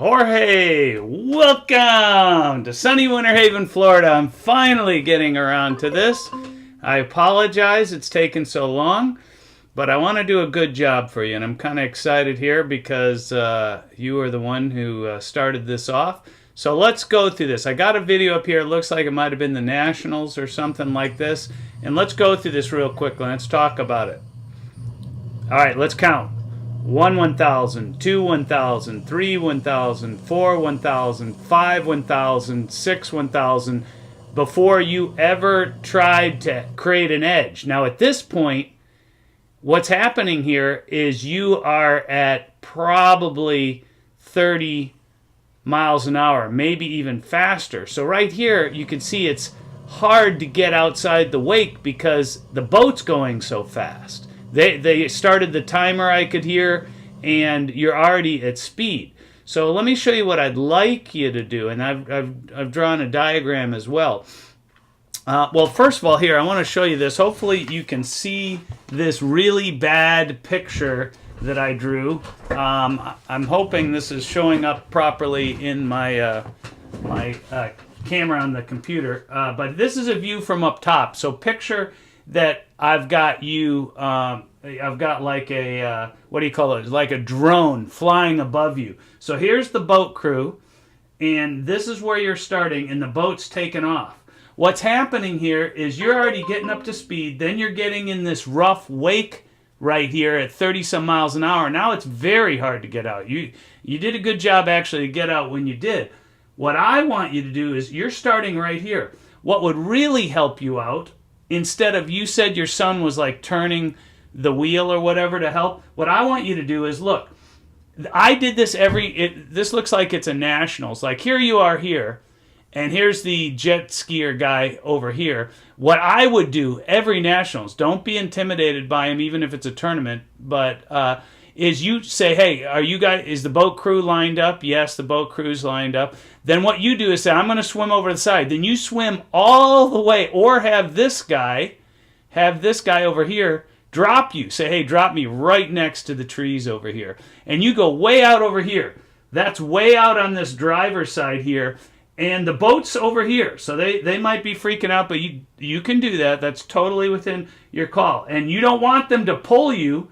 Jorge, welcome to sunny Winter Haven, Florida. I'm finally getting around to this. I apologize it's taken so long, but I want to do a good job for you, and I'm kind of excited here because you are the one who started this off. So let's go through this. I got a video up here. It looks like it might have been the Nationals or something like this. And let's go through this real quickly. Let's talk about it. All right, let's count. 1 1,000, 2 1,000, 3 1,000, 4 1,000, 5 1,000, 6 1,000 before you ever tried to create an edge. Now at this point, what's happening here is you are at probably 30 miles an hour, maybe even faster. So right here, you can see it's hard to get outside the wake because the boat's going so fast. They started the timer, I could hear, and you're already at speed. So let me show you what I'd like you to do, and I've drawn a diagram as well. Well, first of all, here, I want to show you this. Hopefully you can see this really bad picture that I drew. I'm hoping this is showing up properly in my camera on the computer. But this is a view from up top. So picture that I've got you, I've got like a, what do you call it? Like a drone flying above you. So here's the boat crew, and this is where you're starting, and the boat's taking off. What's happening here is you're already getting up to speed, then you're getting in this rough wake right here at 30 some miles an hour. Now it's very hard to get out. You did a good job actually to get out when you did. What I want you to do is you're starting right here. What would really help you out, instead of, you said your son was like turning the wheel or whatever to help, what I want you to do is, look, I did this this looks like it's a Nationals. Like here you are here, and here's the jet skier guy over here. What I would do every Nationals, don't be intimidated by him even if it's a tournament, but is you say, hey, is the boat crew lined up? Yes, the boat crew's lined up. Then what you do is say, I'm going to swim over the side. Then you swim all the way, or have this guy over here drop you. Say, hey, drop me right next to the trees over here. And you go way out over here. That's way out on this driver's side here. And the boat's over here. So they might be freaking out, but you can do that. That's totally within your call. And you don't want them to pull you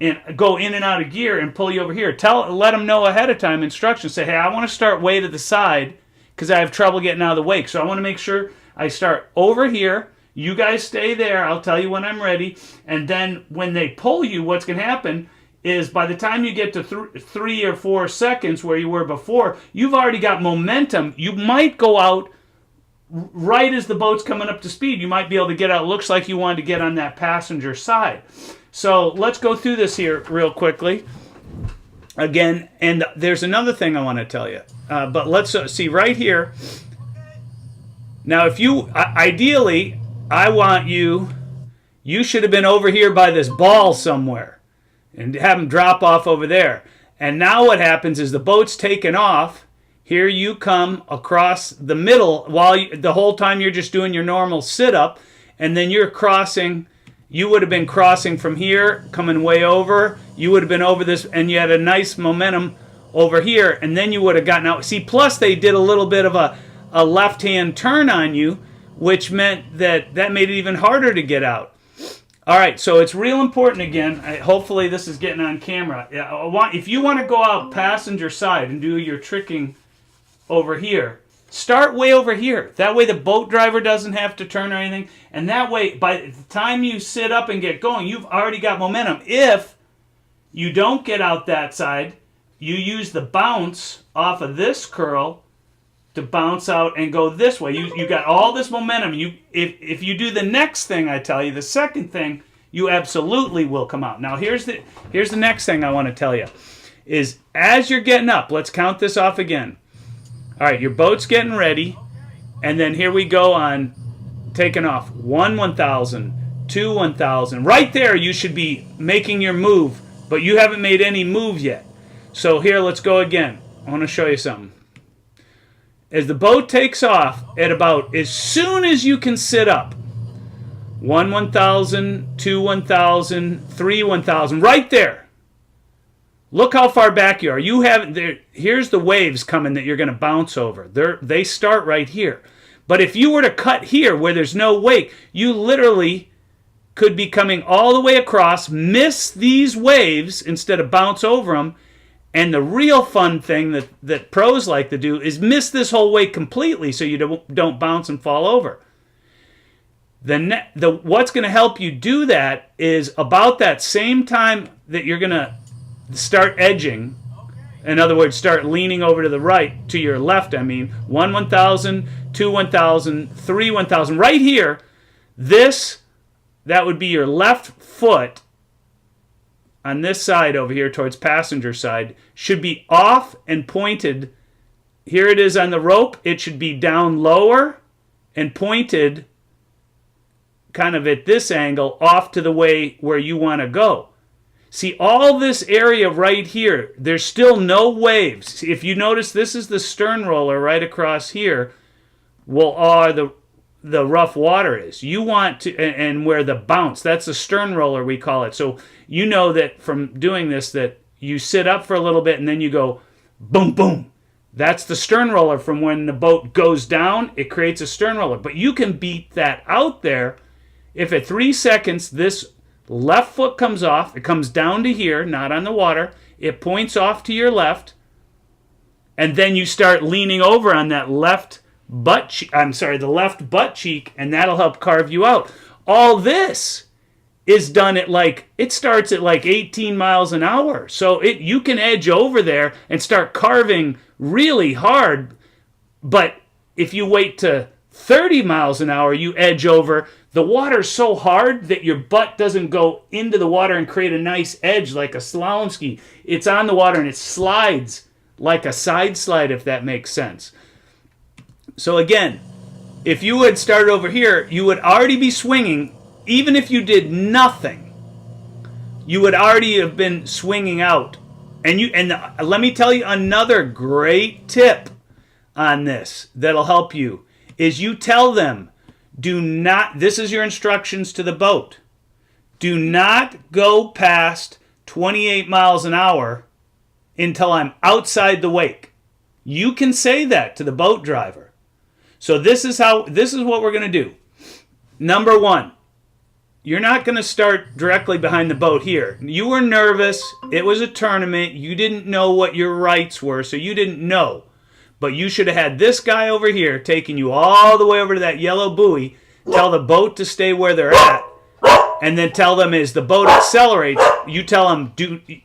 and go in and out of gear and pull you over here. Let them know ahead of time, instructions. Say, hey, I want to start way to the side because I have trouble getting out of the wake. So I want to make sure I start over here. You guys stay there. I'll tell you when I'm ready. And then when they pull you, what's going to happen is by the time you get to 3 or 4 seconds where you were before, you've already got momentum. You might go out right as the boat's coming up to speed. You might be able to get out. It looks like you wanted to get on that passenger side. So let's go through this here real quickly. Again, and there's another thing I want to tell you. But let's see right here. Now, if you, ideally, I want you should have been over here by this ball somewhere and have them drop off over there. And now what happens is the boat's taken off. Here you come across the middle the whole time you're just doing your normal sit-up, and then you're crossing. You would have been crossing from here, coming way over. You would have been over this, and you had a nice momentum over here, and then you would have gotten out. See, plus they did a little bit of a left-hand turn on you, which meant that made it even harder to get out. All right, so it's real important again. Hopefully this is getting on camera. If you want to go out passenger side and do your tricking over here, start way over here. That way the boat driver doesn't have to turn or anything. And that way, by the time you sit up and get going, you've already got momentum. If you don't get out that side, you use the bounce off of this curl to bounce out and go this way. You got all this momentum. If you do the next thing I tell you, the second thing, you absolutely will come out. Now here's the next thing I want to tell you is as you're getting up, let's count this off again. All right, your boat's getting ready, and then here we go on taking off. 1 1,000, 2 1,000. Right there you should be making your move, but you haven't made any move yet. So here, let's go again. I want to show you something. As the boat takes off at about as soon as you can sit up, 1 1,000, 2 1,000, 3 1,000, right there. Look how far back you are. You have there. Here's the waves coming that you're going to bounce over. They start right here. But if you were to cut here where there's no wake, you literally could be coming all the way across, miss these waves instead of bounce over them. And the real fun thing that pros like to do is miss this whole wake completely so you don't bounce and fall over. What's going to help you do that is about that same time that you're going to start edging. In other words, start leaning over to the right, to your left, I mean. 1 1,000, 2 1,000, 3 1,000. Right here, that would be your left foot on this side over here towards passenger side should be off and pointed. Here it is on the rope. It should be down lower and pointed kind of at this angle off to the way where you want to go. See, all this area right here, there's still no waves. If you notice, this is the stern roller right across here. The rough water is. You want to, and where the bounce, that's the stern roller we call it. So you know that from doing this that you sit up for a little bit and then you go boom, boom. That's the stern roller from when the boat goes down, it creates a stern roller. But you can beat that out there if at 3 seconds this left foot comes off, it comes down to here, not on the water, it points off to your left, and then you start leaning over on that left butt cheek, and that'll help carve you out. All this is done at it starts at 18 miles an hour. So you can edge over there and start carving really hard, but if you wait to 30 miles an hour, you edge over. The water's so hard that your butt doesn't go into the water and create a nice edge like a slalom ski. It's on the water and it slides like a side slide, if that makes sense. So again, if you had started over here, you would already be swinging. Even if you did nothing, you would already have been swinging out. And let me tell you another great tip on this that'll help you, is you tell them, this is your instructions to the boat. Do not go past 28 miles an hour until I'm outside the wake. You can say that to the boat driver. So this is what we're going to do. Number one, you're not going to start directly behind the boat here. You were nervous. It was a tournament. You didn't know what your rights were, so you didn't know. But you should have had this guy over here taking you all the way over to that yellow buoy, tell the boat to stay where they're at, and then tell them as the boat accelerates, you tell them,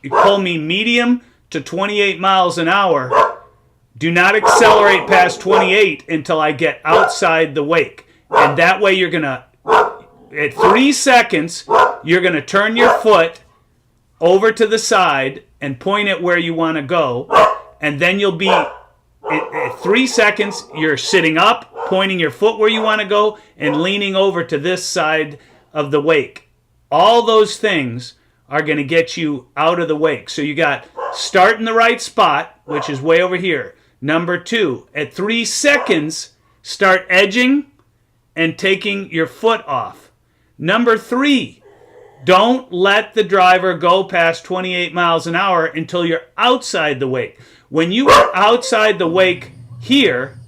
pull me medium to 28 miles an hour. Do not accelerate past 28 until I get outside the wake. And that way you're going to, at 3 seconds, you're going to turn your foot over to the side and point it where you want to go. And then you'll be, at 3 seconds, you're sitting up, pointing your foot where you want to go, and leaning over to this side of the wake. All those things are going to get you out of the wake. So you got start in the right spot, which is way over here. Number 2, at 3 seconds, start edging and taking your foot off. Number 3, don't let the driver go past 28 miles an hour until you're outside the wake. When you are outside the wake here,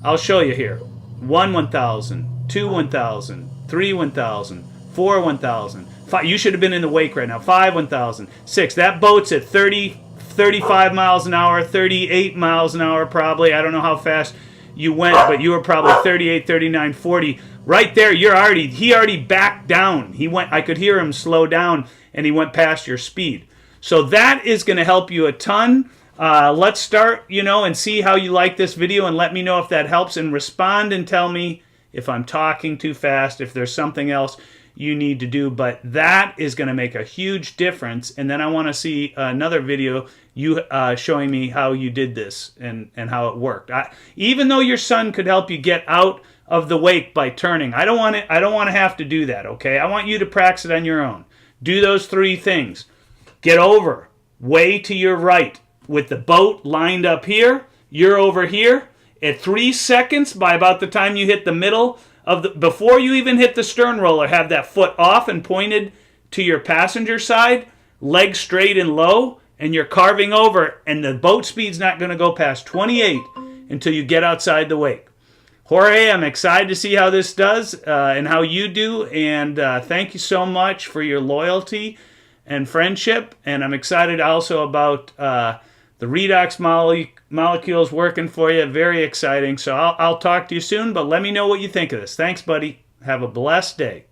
I'll show you here. 1 1,000, 2 1,000, 3 1,000, 4 1,000. You should have been in the wake right now. 5 1,000, 6. That boat's at 35 miles an hour, 38 miles an hour probably. I don't know how fast you went, but you were probably 38, 39, 40. Right there, he already backed down. I could hear him slow down, and he went past your speed. So that is going to help you a ton. Let's start, and see how you like this video, and let me know if that helps, and respond and tell me if I'm talking too fast, if there's something else you need to do. But that is going to make a huge difference. And then I want to see another video you showing me how you did this and how it worked. Even though your son could help you get out of the wake by turning, I don't want to have to do that, okay? I want you to practice it on your own. Do those 3 things. Get over, way to your right, with the boat lined up here. You're over here. At 3 seconds, by about the time you hit the middle of before you even hit the stern roller, have that foot off and pointed to your passenger side, leg straight and low, and you're carving over, and the boat speed's not going to go past 28 until you get outside the wake. Jorge, I'm excited to see how this does and how you do, and thank you so much for your loyalty and friendship, and I'm excited also about the redox molecules working for you. Very exciting. So I'll talk to you soon, but let me know what you think of this. Thanks, buddy. Have a blessed day.